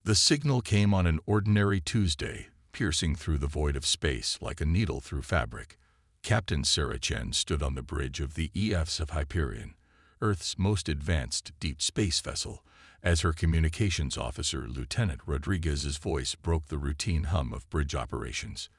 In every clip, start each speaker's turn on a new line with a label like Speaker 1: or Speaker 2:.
Speaker 1: The signal came on an ordinary Tuesday, piercing through the void of space like a needle through fabric. Captain Sarah Chen stood on the bridge of the EFs of Hyperion, Earth's most advanced deep space vessel, as her communications officer, Lieutenant Rodriguez's voice broke the routine hum of bridge operations.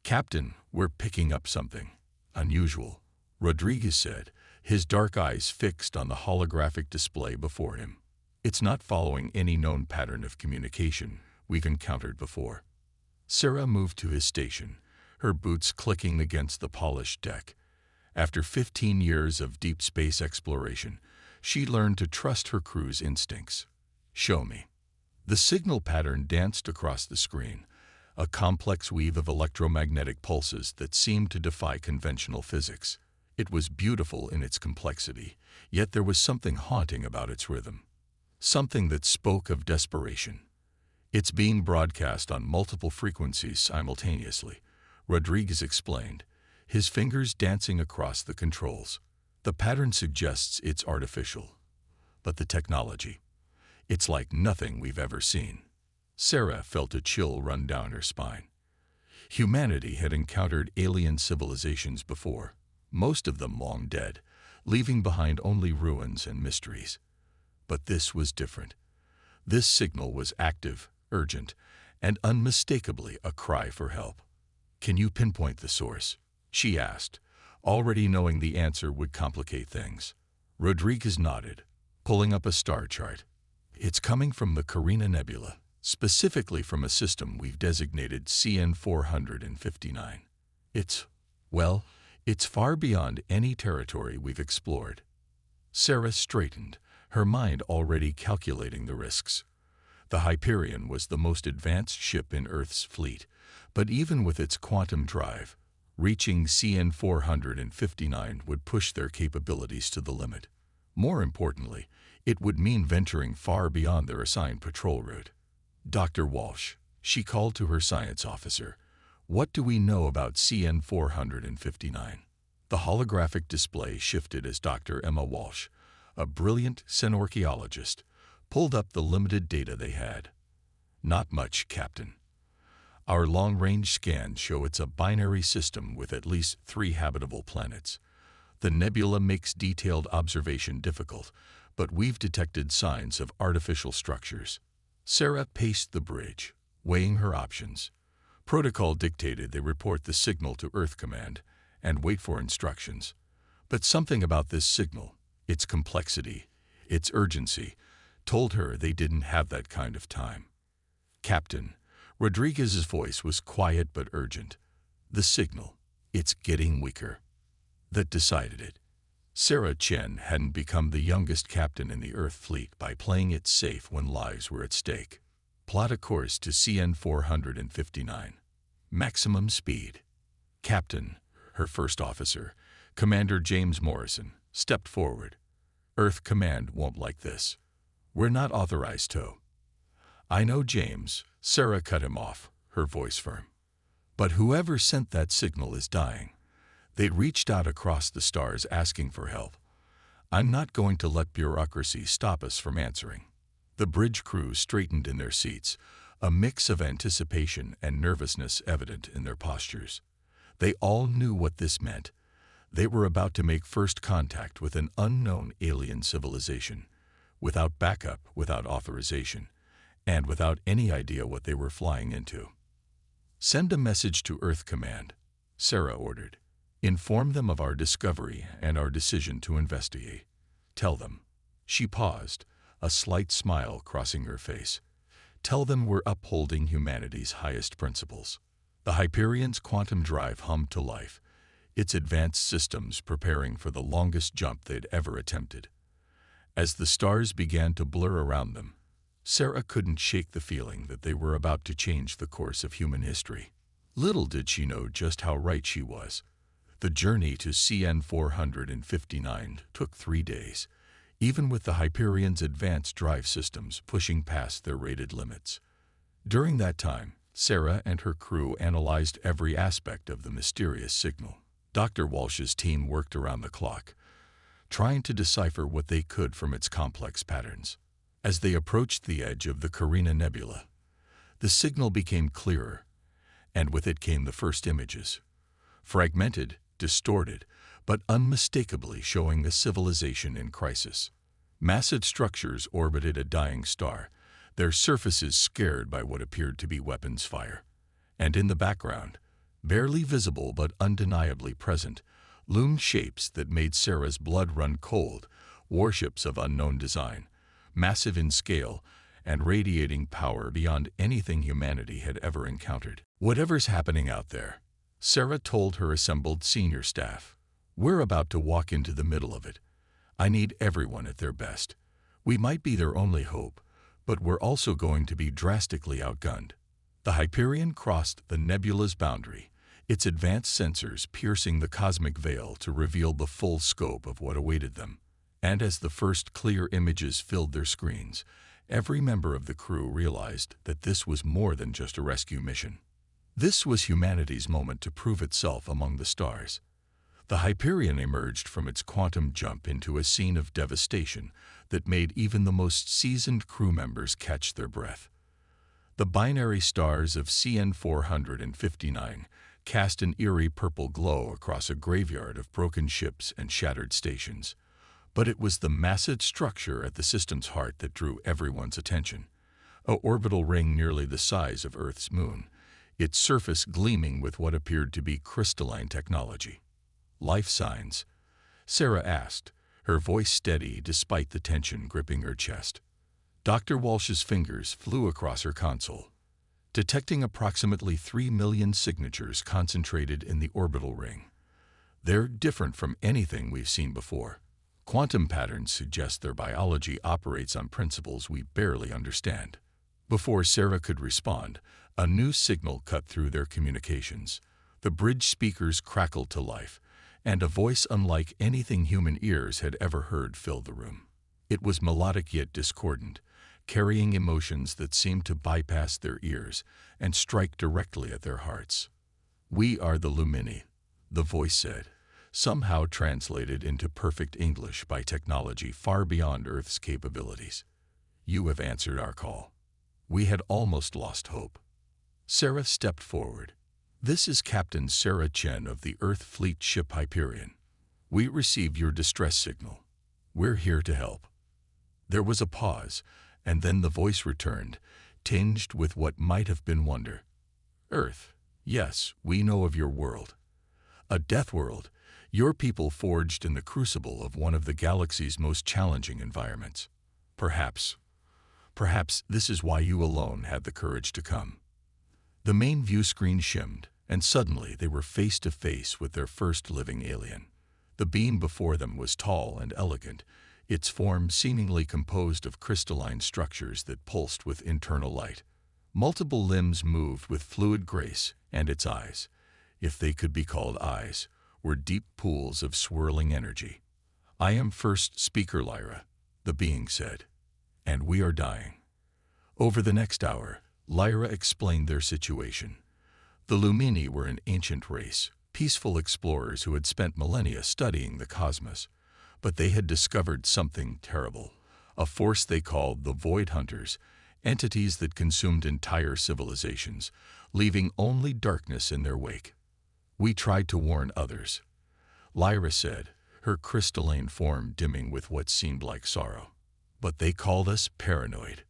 Speaker 1: "Captain, we're picking up something unusual," Rodriguez said, his dark eyes fixed on the holographic display before him. "It's not following any known pattern of communication we've encountered before." Sarah moved to his station, her boots clicking against the polished deck. After 15 years of deep space exploration, she learned to trust her crew's instincts. "Show me." The signal pattern danced across the screen, a complex weave of electromagnetic pulses that seemed to defy conventional physics. It was beautiful in its complexity, yet there was something haunting about its rhythm. Something that spoke of desperation. "It's being broadcast on multiple frequencies simultaneously," Rodriguez explained, his fingers dancing across the controls. "The pattern suggests it's artificial. But the technology, it's like nothing we've ever seen." Sarah felt a chill run down her spine. Humanity had encountered alien civilizations before, most of them long dead, leaving behind only ruins and mysteries. But this was different. This signal was active, urgent, and unmistakably a cry for help. "Can you pinpoint the source?" she asked, already knowing the answer would complicate things. Rodriguez nodded, pulling up a star chart. "It's coming from the Carina Nebula, specifically from a system we've designated CN 459. It's far beyond any territory we've explored." Sarah straightened, her mind already calculating the risks. The Hyperion was the most advanced ship in Earth's fleet, but even with its quantum drive, reaching CN 459 would push their capabilities to the limit. More importantly, it would mean venturing far beyond their assigned patrol route. "Dr. Walsh," she called to her science officer, "what do we know about CN 459? The holographic display shifted as Dr. Emma Walsh, a brilliant xenorchaeologist, pulled up the limited data they had. "Not much, Captain. Our long-range scans show it's a binary system with at least 3 habitable planets. The nebula makes detailed observation difficult, but we've detected signs of artificial structures." Sarah paced the bridge, weighing her options. Protocol dictated they report the signal to Earth Command and wait for instructions. But something about this signal, its complexity, its urgency, told her they didn't have that kind of time. "Captain," Rodriguez's voice was quiet but urgent. "The signal, it's getting weaker." That decided it. Sarah Chen hadn't become the youngest captain in the Earth fleet by playing it safe when lives were at stake. "Plot a course to CN 459. Maximum speed." "Captain," her first officer, Commander James Morrison, stepped forward. "Earth Command won't like this. We're not authorized to." "I know, James," Sarah cut him off, her voice firm. "But whoever sent that signal is dying. They reached out across the stars asking for help. I'm not going to let bureaucracy stop us from answering." The bridge crew straightened in their seats, a mix of anticipation and nervousness evident in their postures. They all knew what this meant. They were about to make first contact with an unknown alien civilization, without backup, without authorization, and without any idea what they were flying into. "Send a message to Earth Command," Sarah ordered. "Inform them of our discovery and our decision to investigate. Tell them." She paused, a slight smile crossing her face. "Tell them we're upholding humanity's highest principles." The Hyperion's quantum drive hummed to life, its advanced systems preparing for the longest jump they'd ever attempted. As the stars began to blur around them, Sarah couldn't shake the feeling that they were about to change the course of human history. Little did she know just how right she was. The journey to CN 459 took 3 days, even with the Hyperion's advanced drive systems pushing past their rated limits. During that time, Sarah and her crew analyzed every aspect of the mysterious signal. Dr. Walsh's team worked around the clock, trying to decipher what they could from its complex patterns. As they approached the edge of the Carina Nebula, the signal became clearer, and with it came the first images. Fragmented, distorted, but unmistakably showing a civilization in crisis. Massive structures orbited a dying star, their surfaces scared by what appeared to be weapons fire. And in the background, barely visible but undeniably present, loomed shapes that made Sarah's blood run cold, warships of unknown design, massive in scale and radiating power beyond anything humanity had ever encountered. "Whatever's happening out there," Sarah told her assembled senior staff, "we're about to walk into the middle of it. I need everyone at their best. We might be their only hope, but we're also going to be drastically outgunned." The Hyperion crossed the nebula's boundary, its advanced sensors piercing the cosmic veil to reveal the full scope of what awaited them. And as the first clear images filled their screens, every member of the crew realized that this was more than just a rescue mission. This was humanity's moment to prove itself among the stars. The Hyperion emerged from its quantum jump into a scene of devastation that made even the most seasoned crew members catch their breath. The binary stars of CN 459 cast an eerie purple glow across a graveyard of broken ships and shattered stations. But it was the massive structure at the system's heart that drew everyone's attention. An orbital ring nearly the size of Earth's moon, its surface gleaming with what appeared to be crystalline technology. "Life signs?" Sarah asked, her voice steady despite the tension gripping her chest. Dr. Walsh's fingers flew across her console, detecting approximately 3 million signatures concentrated in the orbital ring. "They're different from anything we've seen before. Quantum patterns suggest their biology operates on principles we barely understand." Before Sarah could respond, a new signal cut through their communications. The bridge speakers crackled to life, and a voice unlike anything human ears had ever heard filled the room. It was melodic yet discordant, carrying emotions that seemed to bypass their ears and strike directly at their hearts. "We are the Lumini," the voice said, somehow translated into perfect English by technology far beyond Earth's capabilities. "You have answered our call. We had almost lost hope." Sarah stepped forward. "This is Captain Sarah Chen of the Earth Fleet ship Hyperion. We received your distress signal. We're here to help." There was a pause, and then the voice returned, tinged with what might have been wonder. "Earth, yes, we know of your world. A death world, your people forged in the crucible of one of the galaxy's most challenging environments. Perhaps this is why you alone had the courage to come." The main view screen shimmed, and suddenly they were face to face with their first living alien. The being before them was tall and elegant, its form seemingly composed of crystalline structures that pulsed with internal light. Multiple limbs moved with fluid grace, and its eyes, if they could be called eyes, were deep pools of swirling energy. "I am first speaker Lyra," the being said, "and we are dying." Over the next hour, Lyra explained their situation. The Lumini were an ancient race, peaceful explorers who had spent millennia studying the cosmos. But they had discovered something terrible, a force they called the Void Hunters, entities that consumed entire civilizations, leaving only darkness in their wake. "We tried to warn others," Lyra said, her crystalline form dimming with what seemed like sorrow. "But they called us paranoid,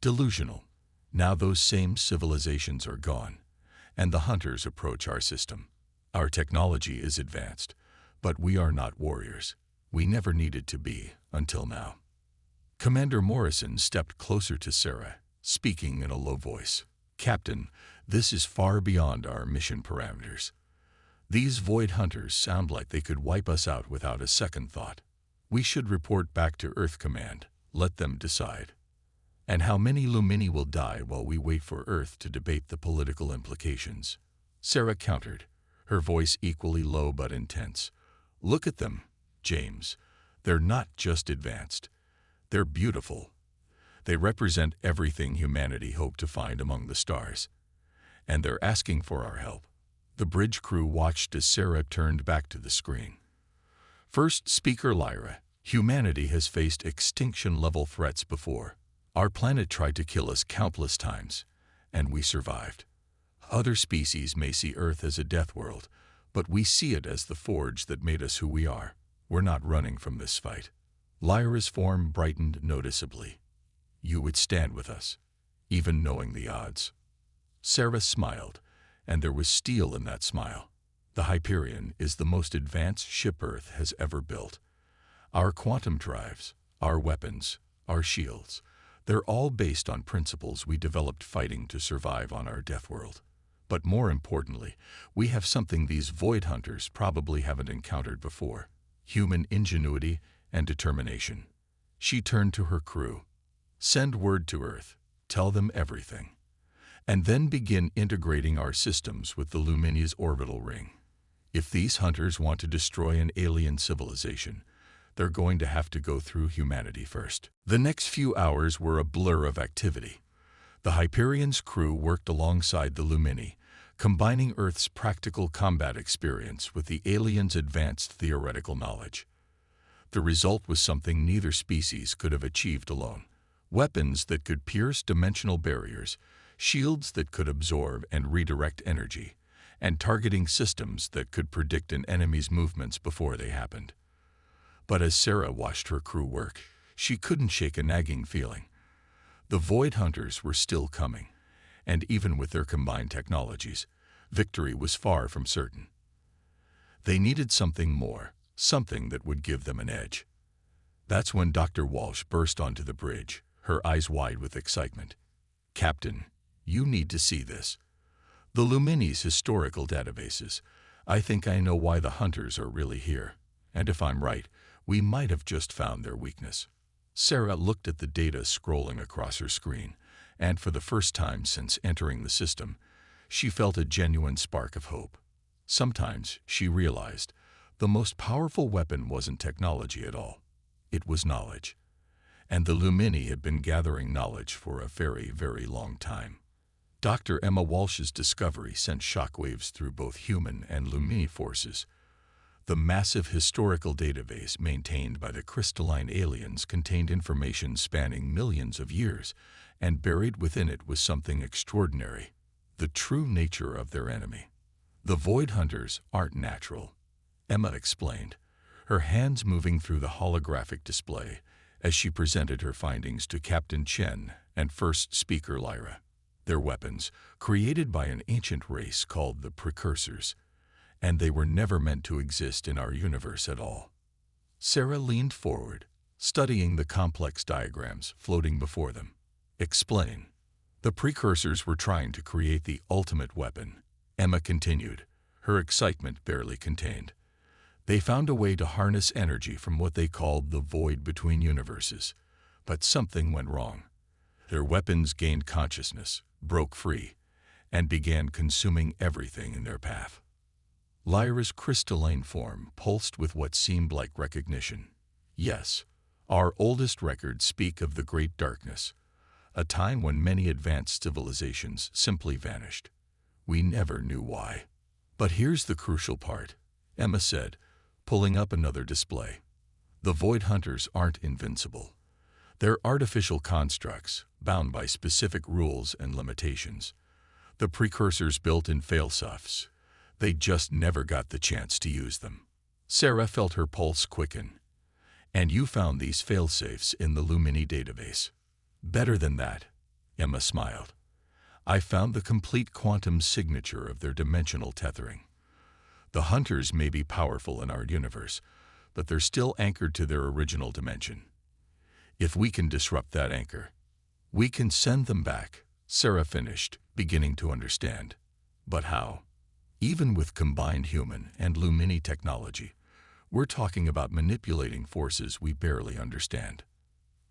Speaker 1: delusional. Now those same civilizations are gone, and the hunters approach our system. Our technology is advanced, but we are not warriors. We never needed to be, until now." Commander Morrison stepped closer to Sarah, speaking in a low voice. "Captain, this is far beyond our mission parameters. These Void Hunters sound like they could wipe us out without a second thought. We should report back to Earth Command, let them decide. And how many Lumini will die while we wait for Earth to debate the political implications?" Sarah countered, her voice equally low but intense. "Look at them, James. They're not just advanced. They're beautiful. They represent everything humanity hoped to find among the stars. And they're asking for our help." The bridge crew watched as Sarah turned back to the screen. "First speaker Lyra, humanity has faced extinction-level threats before. Our planet tried to kill us countless times, and we survived. Other species may see Earth as a death world, but we see it as the forge that made us who we are. We're not running from this fight. Lyra's form brightened noticeably. You would stand with us, even knowing the odds. Sarah smiled, and there was steel in that smile. The Hyperion is the most advanced ship Earth has ever built. Our quantum drives, our weapons, our shields, they're all based on principles we developed fighting to survive on our death world. But more importantly, we have something these void hunters probably haven't encountered before: human ingenuity and determination. She turned to her crew. Send word to Earth, tell them everything, and then begin integrating our systems with the Lumini's orbital ring. If these hunters want to destroy an alien civilization, they're going to have to go through humanity first. The next few hours were a blur of activity. The Hyperion's crew worked alongside the Lumini, combining Earth's practical combat experience with the aliens' advanced theoretical knowledge. The result was something neither species could have achieved alone: weapons that could pierce dimensional barriers, shields that could absorb and redirect energy, and targeting systems that could predict an enemy's movements before they happened. But as Sarah watched her crew work, she couldn't shake a nagging feeling. The Void Hunters were still coming, and even with their combined technologies, victory was far from certain. They needed something more, something that would give them an edge. That's when Dr. Walsh burst onto the bridge, her eyes wide with excitement. "Captain, you need to see this. The Lumini's historical databases. I think I know why the hunters are really here. And if I'm right, we might have just found their weakness." Sarah looked at the data scrolling across her screen, and for the first time since entering the system, she felt a genuine spark of hope. Sometimes, she realized, the most powerful weapon wasn't technology at all. It was knowledge. And the Lumini had been gathering knowledge for a very, very long time. Dr. Emma Walsh's discovery sent shockwaves through both human and Lumini forces. The massive historical database maintained by the crystalline aliens contained information spanning millions of years, and buried within it was something extraordinary: the true nature of their enemy. The Void Hunters aren't natural, Emma explained, her hands moving through the holographic display as she presented her findings to Captain Chen and First Speaker Lyra. They're weapons created by an ancient race called the Precursors, and they were never meant to exist in our universe at all. Sarah leaned forward, studying the complex diagrams floating before them. "Explain." "The Precursors were trying to create the ultimate weapon," Emma continued, her excitement barely contained. "They found a way to harness energy from what they called the void between universes. But something went wrong. Their weapons gained consciousness, broke free, and began consuming everything in their path." Lyra's crystalline form pulsed with what seemed like recognition. "Yes, our oldest records speak of the Great Darkness, a time when many advanced civilizations simply vanished. We never knew why." "But here's the crucial part," Emma said, pulling up another display. "The Void Hunters aren't invincible. They're artificial constructs, bound by specific rules and limitations. The Precursors built in fail-safes. They just never got the chance to use them." Sarah felt her pulse quicken. "And you found these fail-safes in the Lumini database." "Better than that," Emma smiled. "I found the complete quantum signature of their dimensional tethering. The Hunters may be powerful in our universe, but they're still anchored to their original dimension. If we can disrupt that anchor, we can send them back," Sarah finished, beginning to understand. "But how? Even with combined human and Lumini technology, we're talking about manipulating forces we barely understand."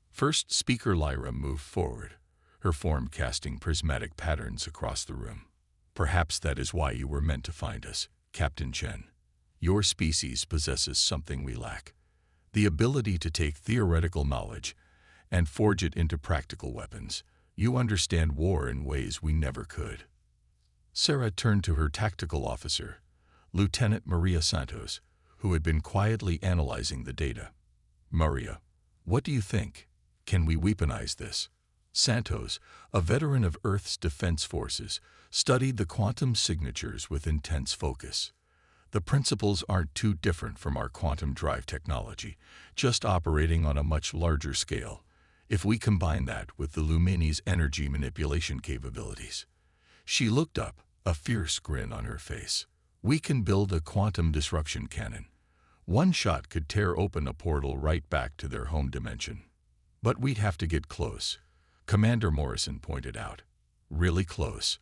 Speaker 1: First Speaker Lyra moved forward, her form casting prismatic patterns across the room. "Perhaps that is why you were meant to find us, Captain Chen. Your species possesses something we lack: the ability to take theoretical knowledge and forge it into practical weapons. You understand war in ways we never could." Sarah turned to her tactical officer, Lieutenant Maria Santos, who had been quietly analyzing the data. "Maria, what do you think? Can we weaponize this?" Santos, a veteran of Earth's defense forces, studied the quantum signatures with intense focus. The principles aren't too different from our quantum drive technology, just operating on a much larger scale. If we combine that with the Lumini's energy manipulation capabilities. She looked up, a fierce grin on her face. We can build a quantum disruption cannon. One shot could tear open a portal right back to their home dimension. But we'd have to get close, Commander Morrison pointed out. Really close.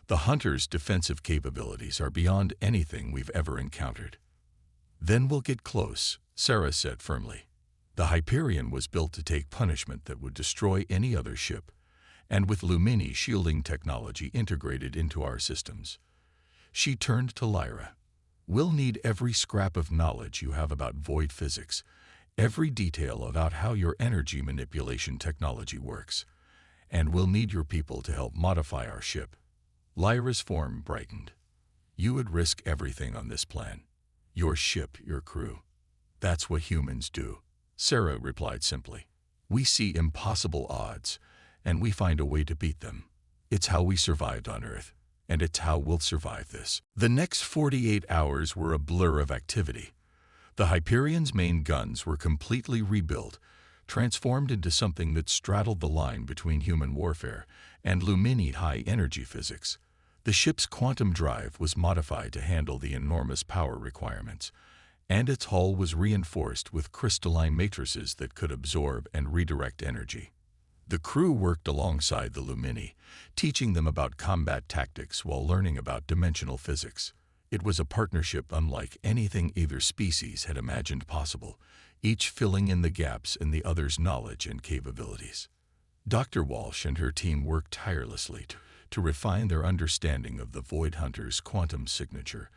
Speaker 1: The Hunter's defensive capabilities are beyond anything we've ever encountered. Then we'll get close, Sarah said firmly. The Hyperion was built to take punishment that would destroy any other ship, and with Lumini shielding technology integrated into our systems. She turned to Lyra. We'll need every scrap of knowledge you have about void physics, every detail about how your energy manipulation technology works, and we'll need your people to help modify our ship. Lyra's form brightened. You would risk everything on this plan. Your ship, your crew. That's what humans do, Sarah replied simply. We see impossible odds, and we find a way to beat them. It's how we survived on Earth, and it's how we'll survive this. The next 48 hours were a blur of activity. The Hyperion's main guns were completely rebuilt, transformed into something that straddled the line between human warfare and Lumini high-energy physics. The ship's quantum drive was modified to handle the enormous power requirements, and its hull was reinforced with crystalline matrices that could absorb and redirect energy. The crew worked alongside the Lumini, teaching them about combat tactics while learning about dimensional physics. It was a partnership unlike anything either species had imagined possible, each filling in the gaps in the other's knowledge and capabilities. Dr. Walsh and her team worked tirelessly to refine their understanding of the Void Hunter's quantum signature,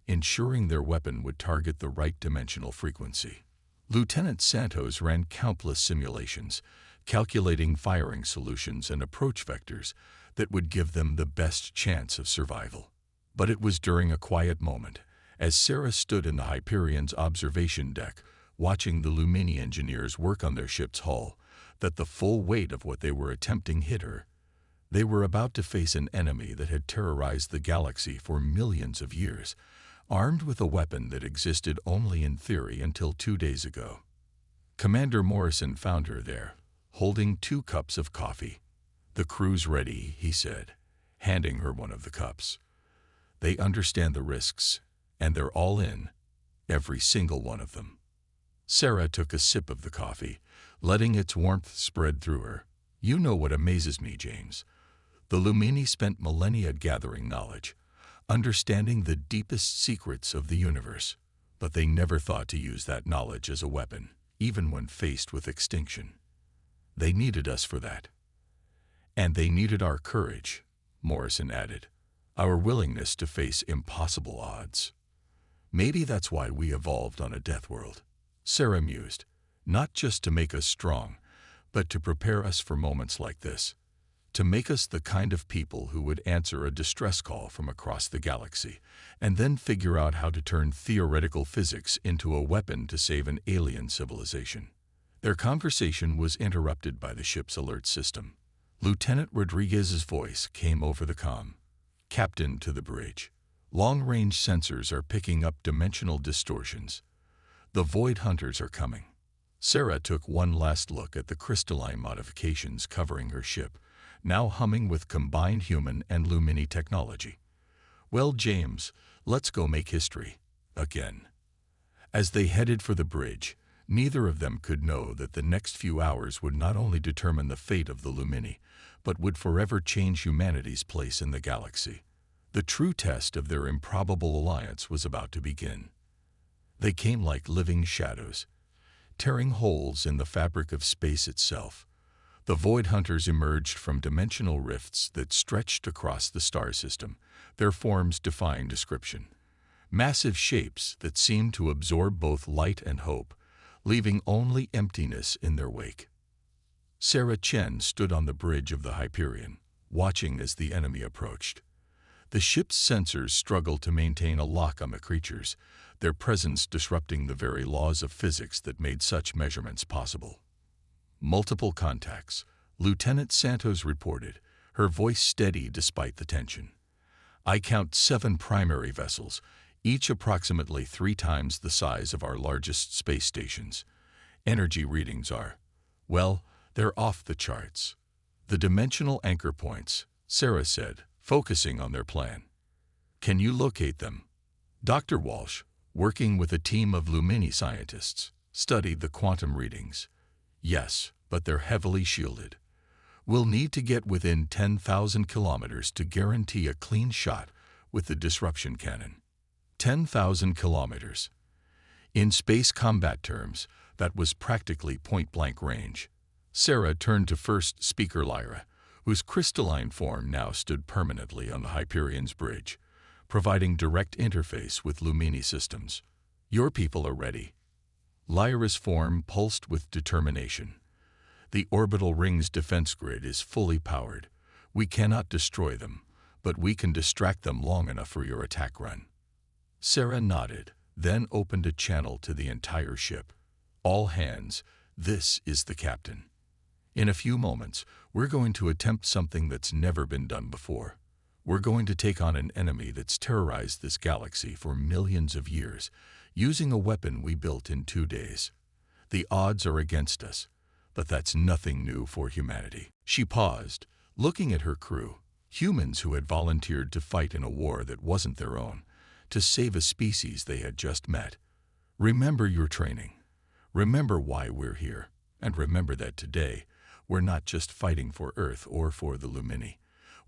Speaker 1: ensuring their weapon would target the right dimensional frequency. Lieutenant Santos ran countless simulations, calculating firing solutions and approach vectors that would give them the best chance of survival. But it was during a quiet moment, as Sarah stood in the Hyperion's observation deck, watching the Lumini engineers work on their ship's hull, that the full weight of what they were attempting hit her. They were about to face an enemy that had terrorized the galaxy for millions of years, armed with a weapon that existed only in theory until 2 days ago. Commander Morrison found her there, holding 2 cups of coffee. The crew's ready, he said, handing her one of the cups. They understand the risks, and they're all in, every single one of them. Sarah took a sip of the coffee, letting its warmth spread through her. You know what amazes me, James. The Lumini spent millennia gathering knowledge, understanding the deepest secrets of the universe, but they never thought to use that knowledge as a weapon, even when faced with extinction. They needed us for that. And they needed our courage, Morrison added, our willingness to face impossible odds. Maybe that's why we evolved on a death world, Sarah mused, not just to make us strong, but to prepare us for moments like this, to make us the kind of people who would answer a distress call from across the galaxy, and then figure out how to turn theoretical physics into a weapon to save an alien civilization. Their conversation was interrupted by the ship's alert system. Lieutenant Rodriguez's voice came over the comm. Captain, to the bridge. Long-range sensors are picking up dimensional distortions. The Void Hunters are coming. Sarah took one last look at the crystalline modifications covering her ship, now humming with combined human and Lumini technology. Well, James, let's go make history. Again. As they headed for the bridge, neither of them could know that the next few hours would not only determine the fate of the Lumini, but would forever change humanity's place in the galaxy. The true test of their improbable alliance was about to begin. They came like living shadows, tearing holes in the fabric of space itself. The Void Hunters emerged from dimensional rifts that stretched across the star system, their forms defying description. Massive shapes that seemed to absorb both light and hope, leaving only emptiness in their wake. Sarah Chen stood on the bridge of the Hyperion, watching as the enemy approached. The ship's sensors struggled to maintain a lock on the creatures, their presence disrupting the very laws of physics that made such measurements possible. Multiple contacts, Lieutenant Santos reported, her voice steady despite the tension. I count 7 primary vessels, each approximately 3 times the size of our largest space stations. Energy readings are, well, they're off the charts. The dimensional anchor points, Sarah said, focusing on their plan. Can you locate them? Dr. Walsh, working with a team of Lumini scientists, studied the quantum readings. Yes, but they're heavily shielded. We'll need to get within 10,000 kilometers to guarantee a clean shot with the disruption cannon. 10,000 kilometers. In space combat terms, that was practically point-blank range. Sarah turned to first speaker Lyra, whose crystalline form now stood permanently on the Hyperion's bridge, providing direct interface with Lumini systems. Your people are ready. Lyra's form pulsed with determination. The orbital ring's defense grid is fully powered. We cannot destroy them, but we can distract them long enough for your attack run. Sarah nodded, then opened a channel to the entire ship. All hands, this is the captain. In a few moments, we're going to attempt something that's never been done before. We're going to take on an enemy that's terrorized this galaxy for millions of years, using a weapon we built in 2 days. The odds are against us, but that's nothing new for humanity. She paused, looking at her crew, humans who had volunteered to fight in a war that wasn't their own, to save a species they had just met. Remember your training. Remember why we're here, and remember that today, we're not just fighting for Earth or for the Lumini.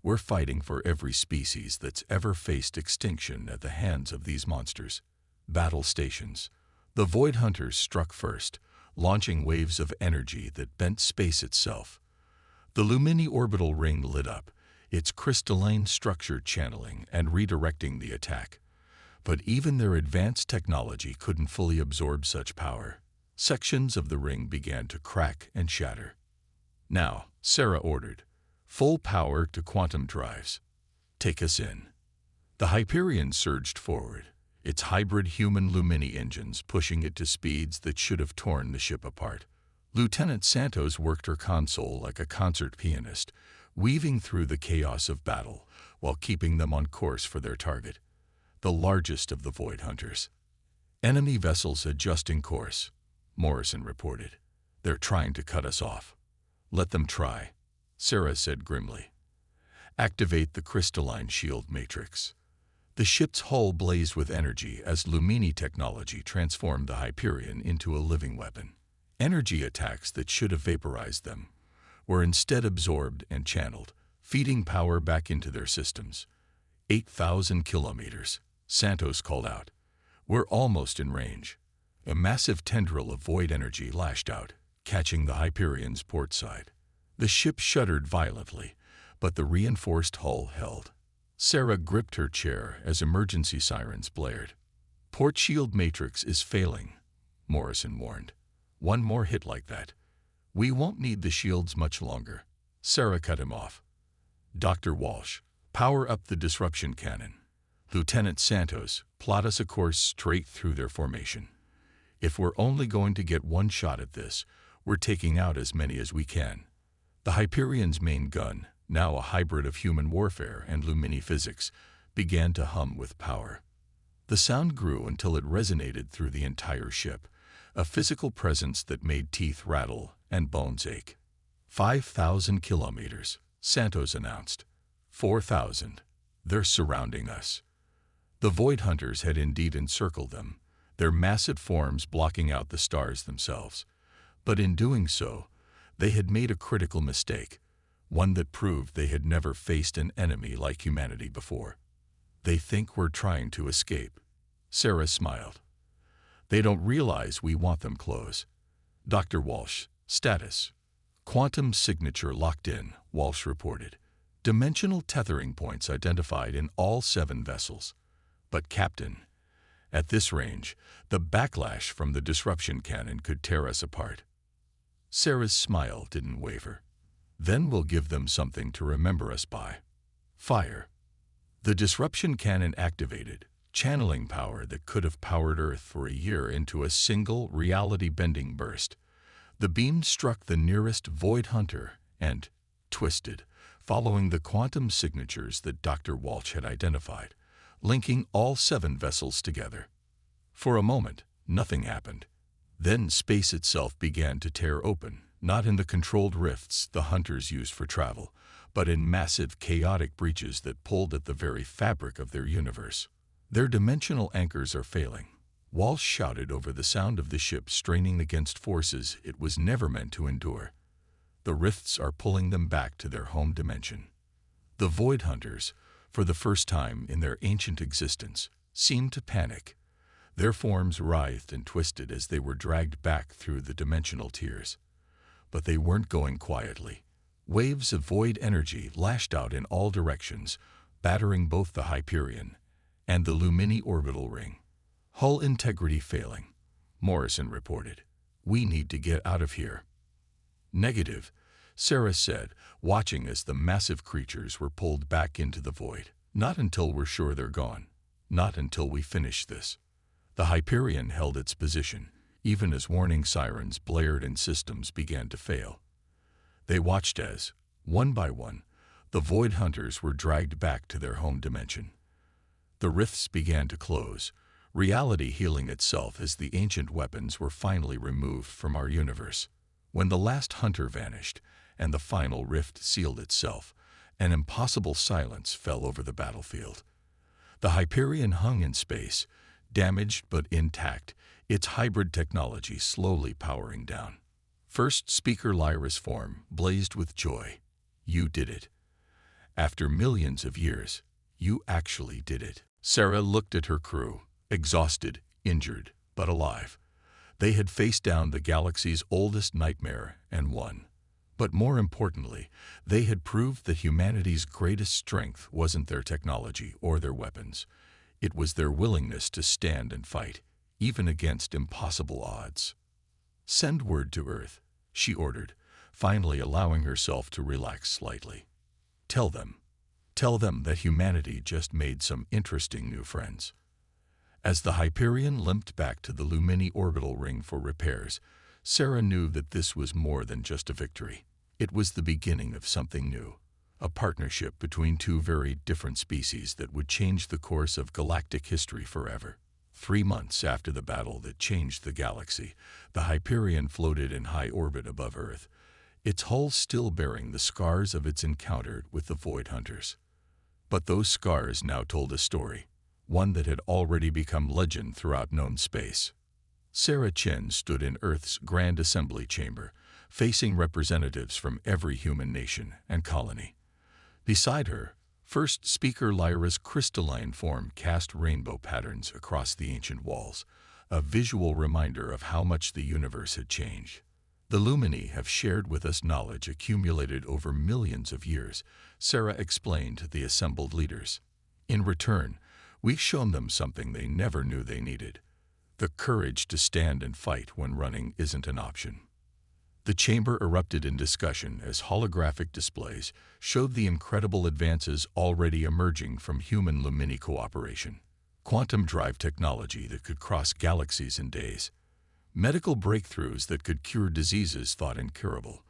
Speaker 1: We're fighting for every species that's ever faced extinction at the hands of these monsters. Battle stations. The Void Hunters struck first, launching waves of energy that bent space itself. The Lumini orbital ring lit up, its crystalline structure channeling and redirecting the attack. But even their advanced technology couldn't fully absorb such power. Sections of the ring began to crack and shatter. Now, Sarah ordered, full power to quantum drives. Take us in. The Hyperion surged forward, its hybrid human Lumini engines pushing it to speeds that should have torn the ship apart. Lieutenant Santos worked her console like a concert pianist, weaving through the chaos of battle while keeping them on course for their target, the largest of the Void Hunters. Enemy vessels adjusting course, Morrison reported. They're trying to cut us off. Let them try, Sarah said grimly. Activate the crystalline shield matrix. The ship's hull blazed with energy as Lumini technology transformed the Hyperion into a living weapon. Energy attacks that should have vaporized them were instead absorbed and channeled, feeding power back into their systems. 8,000 kilometers, Santos called out. We're almost in range. A massive tendril of void energy lashed out, catching the Hyperion's port side. The ship shuddered violently, but the reinforced hull held. Sarah gripped her chair as emergency sirens blared. Port shield matrix is failing, Morrison warned. One more hit like that. We won't need the shields much longer. Sarah cut him off. Dr. Walsh, power up the disruption cannon. Lieutenant Santos, plot us a course straight through their formation. If we're only going to get one shot at this, we're taking out as many as we can. The Hyperion's main gun, now a hybrid of human warfare and Lumini physics, began to hum with power. The sound grew until it resonated through the entire ship, a physical presence that made teeth rattle and bones ache. 5,000 kilometers, Santos announced. 4,000. They're surrounding us. The Void Hunters had indeed encircled them, their massive forms blocking out the stars themselves. But in doing so, they had made a critical mistake, one that proved they had never faced an enemy like humanity before. They think we're trying to escape. Sarah smiled. They don't realize we want them close. Dr. Walsh, status. Quantum signature locked in, Walsh reported. Dimensional tethering points identified in all 7 vessels. But Captain, at this range, the backlash from the disruption cannon could tear us apart. Sarah's smile didn't waver. Then we'll give them something to remember us by. Fire. The disruption cannon activated, channeling power that could have powered Earth for a year into a single reality-bending burst. The beam struck the nearest Void Hunter and twisted, following the quantum signatures that Dr. Walsh had identified, linking all 7 vessels together. For a moment, nothing happened. Then space itself began to tear open, not in the controlled rifts the hunters used for travel, but in massive, chaotic breaches that pulled at the very fabric of their universe. Their dimensional anchors are failing. Walsh shouted over the sound of the ship straining against forces it was never meant to endure. The rifts are pulling them back to their home dimension. The Void Hunters, for the first time in their ancient existence, seemed to panic. Their forms writhed and twisted as they were dragged back through the dimensional tiers. But they weren't going quietly. Waves of void energy lashed out in all directions, battering both the Hyperion and the Lumini orbital ring. Hull integrity failing, Morrison reported. We need to get out of here. Negative, Sarah said, watching as the massive creatures were pulled back into the void. Not until we're sure they're gone. Not until we finish this. The Hyperion held its position, even as warning sirens blared and systems began to fail. They watched as, one by one, the Void Hunters were dragged back to their home dimension. The rifts began to close, reality healing itself as the ancient weapons were finally removed from our universe. When the last hunter vanished and the final rift sealed itself, an impossible silence fell over the battlefield. The Hyperion hung in space, damaged but intact, its hybrid technology slowly powering down. First Speaker Lyra's form blazed with joy. You did it. After millions of years, you actually did it. Sarah looked at her crew, exhausted, injured, but alive. They had faced down the galaxy's oldest nightmare and won. But more importantly, they had proved that humanity's greatest strength wasn't their technology or their weapons. It was their willingness to stand and fight, even against impossible odds. Send word to Earth, she ordered, finally allowing herself to relax slightly. Tell them that humanity just made some interesting new friends. As the Hyperion limped back to the Lumini orbital ring for repairs, Sarah knew that this was more than just a victory. It was the beginning of something new, a partnership between 2 very different species that would change the course of galactic history forever. 3 months after the battle that changed the galaxy, the Hyperion floated in high orbit above Earth, its hull still bearing the scars of its encounter with the Void Hunters. But those scars now told a story, one that had already become legend throughout known space. Sarah Chen stood in Earth's Grand Assembly Chamber, facing representatives from every human nation and colony. Beside her, First Speaker Lyra's crystalline form cast rainbow patterns across the ancient walls, a visual reminder of how much the universe had changed. The Lumini have shared with us knowledge accumulated over millions of years, Sarah explained to the assembled leaders. In return, we've shown them something they never knew they needed: the courage to stand and fight when running isn't an option. The chamber erupted in discussion as holographic displays showed the incredible advances already emerging from human Lumini cooperation. Quantum drive technology that could cross galaxies in days, medical breakthroughs that could cure diseases thought incurable,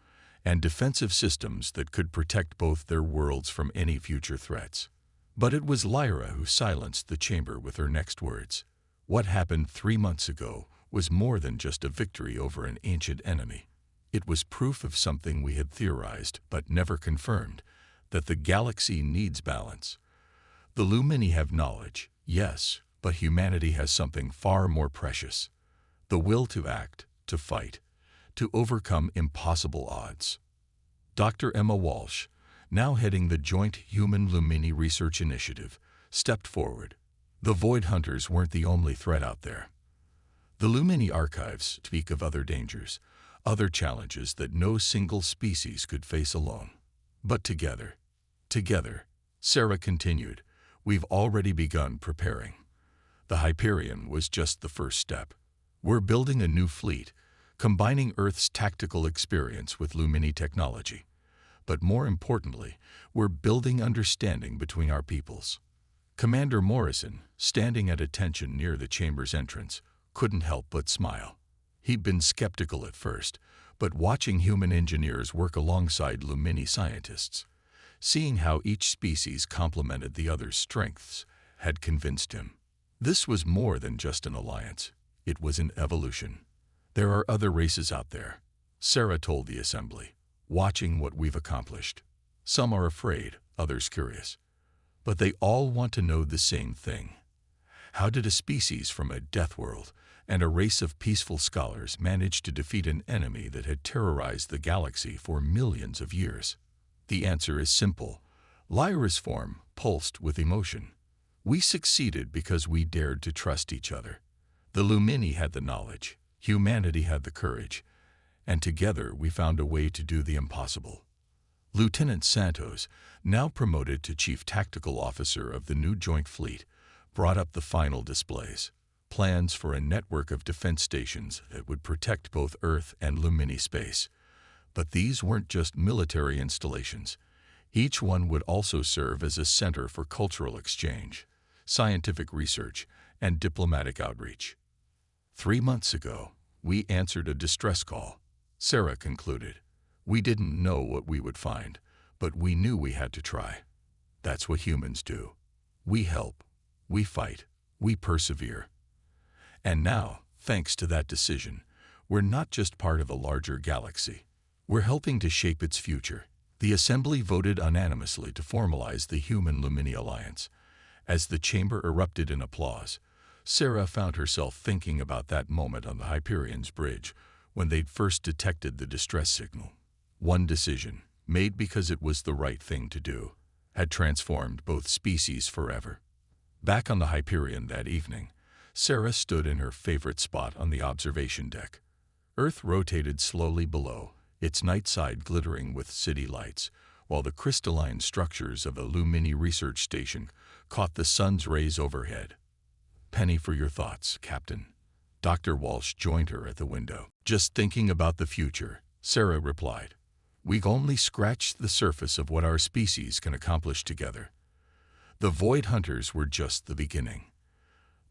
Speaker 1: and defensive systems that could protect both their worlds from any future threats. But it was Lyra who silenced the chamber with her next words. What happened 3 months ago was more than just a victory over an ancient enemy. It was proof of something we had theorized but never confirmed, that the galaxy needs balance. The Lumini have knowledge, yes, but humanity has something far more precious: the will to act, to fight, to overcome impossible odds. Dr. Emma Walsh, now heading the Joint Human Lumini Research Initiative, stepped forward. The Void Hunters weren't the only threat out there. The Lumini archives speak of other dangers, other challenges that no single species could face alone. But together, Sarah continued, we've already begun preparing. The Hyperion was just the first step. We're building a new fleet, combining Earth's tactical experience with Lumini technology. But more importantly, we're building understanding between our peoples. Commander Morrison, standing at attention near the chamber's entrance, couldn't help but smile. He'd been skeptical at first, but watching human engineers work alongside Lumini scientists, seeing how each species complemented the other's strengths, had convinced him. This was more than just an alliance. It was an evolution. There are other races out there, Sarah told the assembly, watching what we've accomplished. Some are afraid, others curious. But they all want to know the same thing. How did a species from a death world and a race of peaceful scholars manage to defeat an enemy that had terrorized the galaxy for millions of years? The answer is simple. Lyra's form pulsed with emotion. We succeeded because we dared to trust each other. The Lumini had the knowledge, humanity had the courage, and together we found a way to do the impossible. Lieutenant Santos, now promoted to Chief Tactical Officer of the new Joint Fleet, brought up the final displays, plans for a network of defense stations that would protect both Earth and Lumini space. But these weren't just military installations. Each one would also serve as a center for cultural exchange, scientific research, and diplomatic outreach. 3 months ago, we answered a distress call, Sarah concluded. We didn't know what we would find, but we knew we had to try. That's what humans do. We help, we fight, we persevere. And now, thanks to that decision, we're not just part of a larger galaxy. We're helping to shape its future. The Assembly voted unanimously to formalize the Human-Lumini Alliance. As the chamber erupted in applause, Sarah found herself thinking about that moment on the Hyperion's bridge when they'd first detected the distress signal. One decision, made because it was the right thing to do, had transformed both species forever. Back on the Hyperion that evening, Sarah stood in her favorite spot on the observation deck. Earth rotated slowly below, its night side glittering with city lights, while the crystalline structures of the Lumini research station caught the sun's rays overhead. Penny for your thoughts, Captain. Dr. Walsh joined her at the window. Just thinking about the future, Sarah replied. We've only scratched the surface of what our species can accomplish together. The Void Hunters were just the beginning.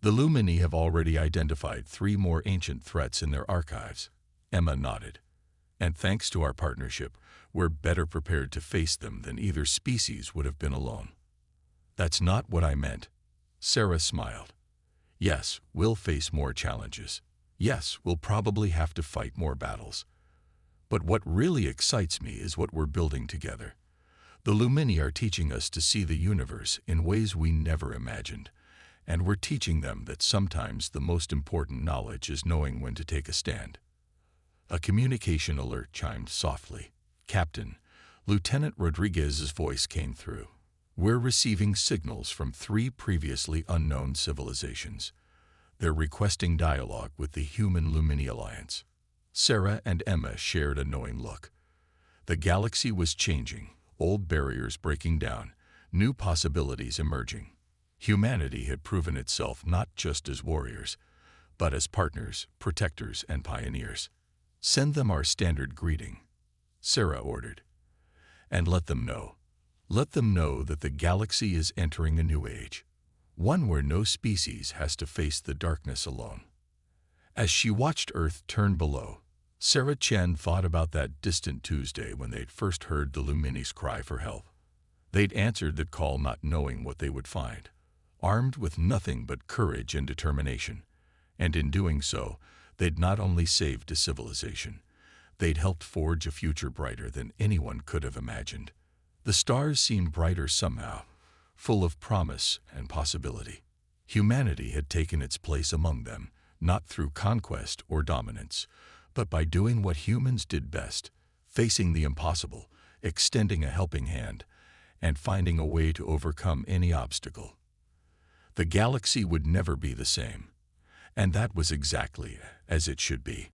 Speaker 1: The Lumini have already identified 3 more ancient threats in their archives. Emma nodded. And thanks to our partnership, we're better prepared to face them than either species would have been alone. That's not what I meant. Sarah smiled. Yes, we'll face more challenges. Yes, we'll probably have to fight more battles. But what really excites me is what we're building together. The Lumini are teaching us to see the universe in ways we never imagined. And we're teaching them that sometimes the most important knowledge is knowing when to take a stand. A communication alert chimed softly. Captain, Lieutenant Rodriguez's voice came through. We're receiving signals from 3 previously unknown civilizations. They're requesting dialogue with the Human-Lumini Alliance. Sarah and Emma shared a knowing look. The galaxy was changing, old barriers breaking down, new possibilities emerging. Humanity had proven itself not just as warriors, but as partners, protectors, and pioneers. Send them our standard greeting, Sarah ordered. And let them know that the galaxy is entering a new age, one where no species has to face the darkness alone. As she watched Earth turn below, Sarah Chen thought about that distant Tuesday when they'd first heard the Lumini's cry for help. They'd answered that call not knowing what they would find, armed with nothing but courage and determination. And in doing so, they'd not only saved a civilization, they'd helped forge a future brighter than anyone could have imagined. The stars seemed brighter somehow, full of promise and possibility. Humanity had taken its place among them, not through conquest or dominance, but by doing what humans did best, facing the impossible, extending a helping hand, and finding a way to overcome any obstacle. The galaxy would never be the same, and that was exactly as it should be.